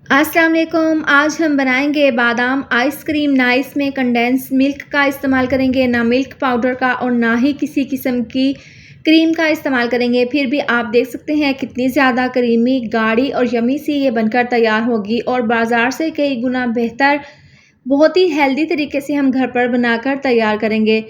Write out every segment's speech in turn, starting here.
अस्सलाम वालेकुम। आज हम बनाएंगे बादाम आइसक्रीम। ना इसमें कंडेंस मिल्क का इस्तेमाल करेंगे, ना मिल्क पाउडर का, और ना ही किसी किस्म की क्रीम का इस्तेमाल करेंगे। फिर भी आप देख सकते हैं कितनी ज़्यादा करीमी, गाढ़ी और यमी सी ये बनकर तैयार होगी और बाज़ार से कई गुना बेहतर, बहुत ही हेल्दी तरीके से हम घर पर बनाकर तैयार करेंगे।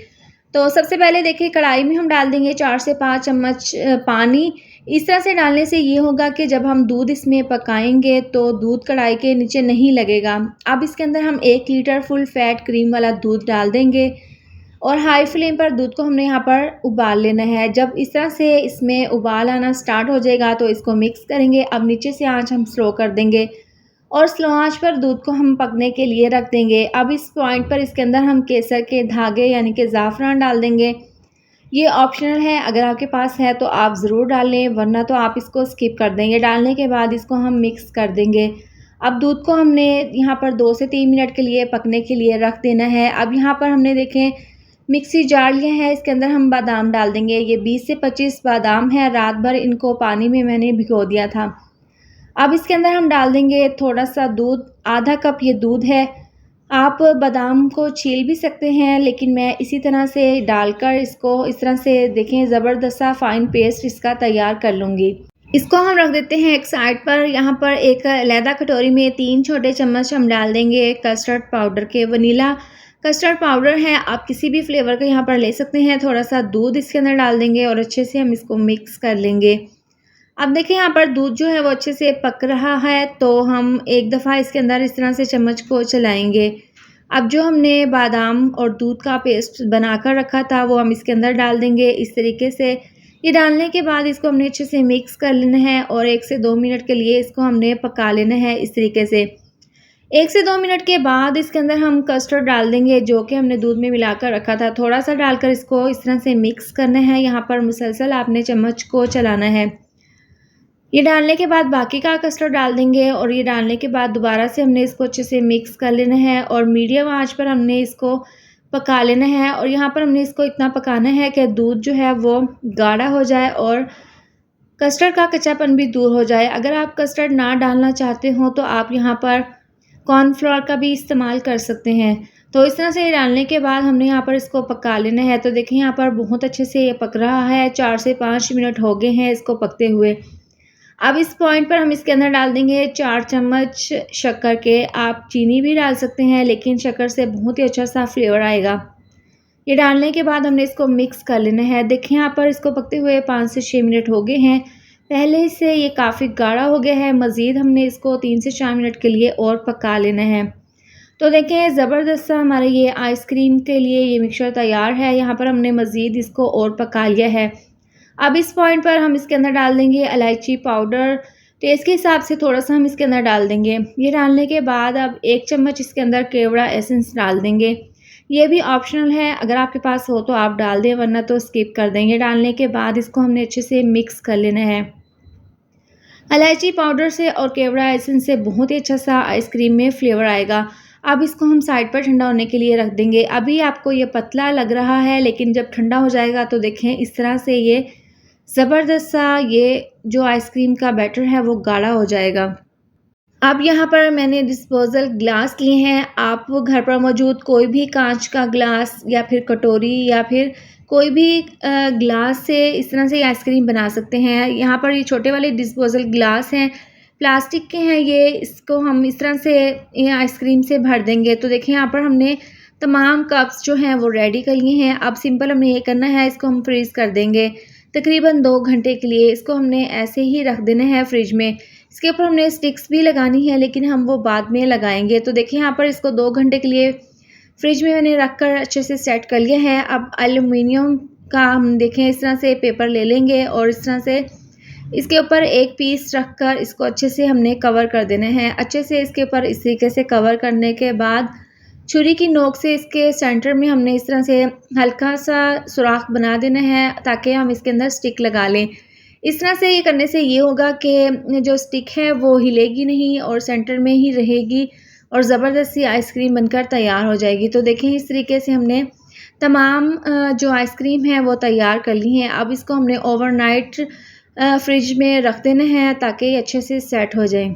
तो सबसे पहले देखिए, कढ़ाई में हम डाल देंगे 4 से 5 चम्मच पानी। इस तरह से डालने से ये होगा कि जब हम दूध इसमें पकाएँगे तो दूध कढ़ाई के नीचे नहीं लगेगा। अब इसके अंदर हम 1 लीटर फुल फैट क्रीम वाला दूध डाल देंगे और हाई फ्लेम पर दूध को हमने यहाँ पर उबाल लेना है। जब इस तरह से इसमें उबाल आना स्टार्ट हो जाएगा तो इसको मिक्स करेंगे। अब नीचे से आँच हम स्लो कर देंगे और स्लो आँच पर दूध को हम पकने के लिए रख देंगे। अब इस पॉइंट पर इसके अंदर हम केसर के धागे यानी कि ज़ाफ़रान डाल देंगे। ये ऑप्शनल है, अगर आपके पास है तो आप ज़रूर डाल लें, वरना तो आप इसको स्किप कर दें। ये डालने के बाद इसको हम मिक्स कर देंगे। अब दूध को हमने यहाँ पर 2 से 3 मिनट के लिए पकने के लिए रख देना है। अब यहाँ पर हमने देखें मिक्सी जार लिया है, इसके अंदर हम बादाम डाल देंगे। ये 20 से 25 बादाम है, रात भर इनको पानी में मैंने भिगो दिया था। अब इसके अंदर हम डाल देंगे थोड़ा-सा दूध, आधा कप ये दूध है। आप बादाम को छील भी सकते हैं, लेकिन मैं इसी तरह से डालकर इसको इस तरह से देखें ज़बरदस्त सा फ़ाइन पेस्ट इसका तैयार कर लूँगी। इसको हम रख देते हैं एक साइड पर। यहाँ पर एक अलहदा कटोरी में 3 छोटे चम्मच हम डाल देंगे कस्टर्ड पाउडर के। वनीला कस्टर्ड पाउडर है, आप किसी भी फ्लेवर का यहाँ पर ले सकते हैं। थोड़ा-सा दूध इसके अंदर डाल देंगे और अच्छे से हम इसको मिक्स कर लेंगे। अब देखिए यहाँ पर दूध जो है वो अच्छे से पक रहा है, तो हम एक दफ़ा इसके अंदर इस तरह से चम्मच को चलाएँगे। अब जो हमने बादाम और दूध का पेस्ट बनाकर रखा था वो हम इसके अंदर डाल देंगे इस तरीके से। ये डालने के बाद इसको हमने अच्छे से मिक्स कर लेना है और 1 से 2 मिनट के लिए इसको हमने पका लेना है इस तरीके से। 1 से 2 मिनट के बाद इसके अंदर हम कस्टर्ड डाल देंगे जो कि हमने दूध में मिलाकर रखा था। थोड़ा-सा डालकर इसको इस तरह से मिक्स करना है। यहाँ पर मुसलसल आपने चम्मच को चलाना है। ये डालने के बाद बाकी का कस्टर्ड डाल देंगे और ये डालने के बाद दोबारा से हमने इसको अच्छे से मिक्स कर लेना है और मीडियम आंच पर हमने इसको पका लेना है। और यहाँ पर हमने इसको इतना पकाना है कि दूध जो है वो गाढ़ा हो जाए और कस्टर्ड का कच्चापन भी दूर हो जाए। अगर आप कस्टर्ड ना डालना चाहते हो तो आप यहाँ पर कॉर्नफ्लोर का भी इस्तेमाल कर सकते हैं। तो इस तरह से ये डालने के बाद हमने यहाँ पर इसको पका लेना है। तो देखिए यहाँ पर बहुत अच्छे से ये पक रहा है, 4 से 5 मिनट हो गए हैं इसको पकते हुए। अब इस पॉइंट पर हम इसके अंदर डाल देंगे 4 चम्मच शक्कर के। आप चीनी भी डाल सकते हैं, लेकिन शक्कर से बहुत ही अच्छा सा फ्लेवर आएगा। ये डालने के बाद हमने इसको मिक्स कर लेना है। देखिए यहाँ पर इसको पकते हुए 5 से 6 मिनट हो गए हैं। पहले से ये काफ़ी गाढ़ा हो गया है। मज़ीद हमने इसको 3 से 4 मिनट के लिए और पका लेना है। तो देखें ज़बरदस्त सा हमारे ये आइसक्रीम के लिए ये मिक्सचर तैयार है। यहाँ पर हमने मज़ीद इसको और पका लिया है। अब इस पॉइंट पर हम इसके अंदर डाल देंगे इलायची पाउडर। टेस्ट के हिसाब से थोड़ा-सा हम इसके अंदर डाल देंगे। ये डालने के बाद अब 1 चम्मच इसके अंदर केवड़ा एसेंस डाल देंगे। ये भी ऑप्शनल है, अगर आपके पास हो तो आप डाल दें, वरना तो स्किप कर दें। ये डालने के बाद इसको हमने अच्छे से मिक्स कर लेना है। इलायची पाउडर से और केवड़ा एसेंस से बहुत ही अच्छा सा आइसक्रीम में फ्लेवर आएगा। अब इसको हम साइड पर ठंडा होने के लिए रख देंगे। अभी आपको ये पतला लग रहा है, लेकिन जब ठंडा हो जाएगा तो देखें इस तरह से ये ज़बरदस्त सा ये जो आइसक्रीम का बैटर है वो गाढ़ा हो जाएगा। अब यहाँ पर मैंने डिस्पोज़ल ग्लास लिए हैं। आप घर पर मौजूद कोई भी कांच का ग्लास या फिर कटोरी या फिर कोई भी ग्लास से इस तरह से आइसक्रीम बना सकते हैं। यहाँ पर ये छोटे वाले डिस्पोज़ल ग्लास हैं, प्लास्टिक के हैं ये। इसको हम इस तरह से ये आइसक्रीम से भर देंगे। तो देखिए यहाँ पर हमने तमाम कप्स जो हैं वो रेडी कर लिए हैं। अब सिंपल हमने ये करना है, इसको हम फ्रीज़ कर देंगे तकरीबन 2 घंटे के लिए। इसको हमने ऐसे ही रख देना है फ्रिज में। इसके ऊपर हमने स्टिक्स भी लगानी है, लेकिन हम वो बाद में लगाएंगे। तो देखिए यहाँ पर इसको 2 घंटे के लिए फ्रिज में मैंने रख कर अच्छे से सेट कर लिया है। अब एल्युमिनियम का हम देखें इस तरह से पेपर ले लेंगे और इस तरह से इसके ऊपर एक पीस रख कर इसको अच्छे से हमने कवर कर देना है। अच्छे से इसके ऊपर इस तरीके से कवर करने के बाद छुरी की नोक से इसके सेंटर में हमने इस तरह से हल्का सा सुराख बना देना है, ताकि हम इसके अंदर स्टिक लगा लें। इस तरह से ये करने से ये होगा कि जो स्टिक है वो हिलेगी नहीं और सेंटर में ही रहेगी और ज़बरदस्त सी आइसक्रीम बनकर तैयार हो जाएगी। तो देखें इस तरीके से हमने तमाम जो आइसक्रीम है वो तैयार कर ली हैं। अब इसको हमने ओवरनाइट फ्रिज में रख देना है ताकि ये अच्छे से सेट हो जाए।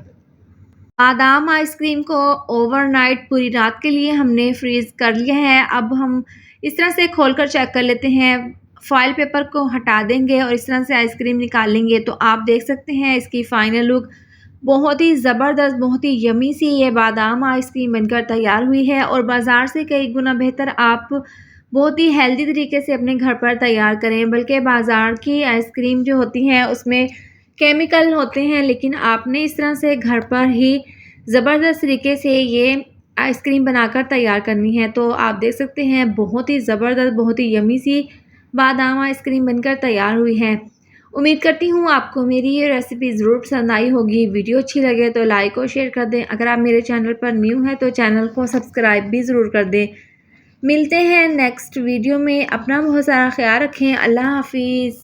बादाम आइसक्रीम को ओवरनाइट पूरी रात के लिए हमने फ्रीज़ कर लिया है। अब हम इस तरह से खोलकर चेक कर लेते हैं। फ़ॉइल पेपर को हटा देंगे और इस तरह से आइसक्रीम निकाल लेंगे तो आप देख सकते हैं इसकी फ़ाइनल लुक बहुत ही ज़बरदस्त, बहुत ही यम्मी सी ये बादाम आइसक्रीम बनकर तैयार हुई है और बाज़ार से कई गुना बेहतर आप बहुत ही हेल्दी तरीके से अपने घर पर तैयार करें। बल्कि बाज़ार की आइसक्रीम जो होती हैं उसमें केमिकल होते हैं, लेकिन आपने इस तरह से घर पर ही ज़बरदस्त तरीके से ये आइसक्रीम बनाकर तैयार करनी है। तो आप देख सकते हैं बहुत ही ज़बरदस्त, बहुत ही यम्मी सी बादाम आइसक्रीम बनकर तैयार हुई है। उम्मीद करती हूँ आपको मेरी ये रेसिपी ज़रूर पसंद आई होगी। वीडियो अच्छी लगे तो लाइक और शेयर कर दें। अगर आप मेरे चैनल पर न्यू हैं तो चैनल को सब्सक्राइब भी ज़रूर कर दें। मिलते हैं नेक्स्ट वीडियो में। अपना बहुत सारा ख्याल रखें। अल्लाह हाफ़िज़।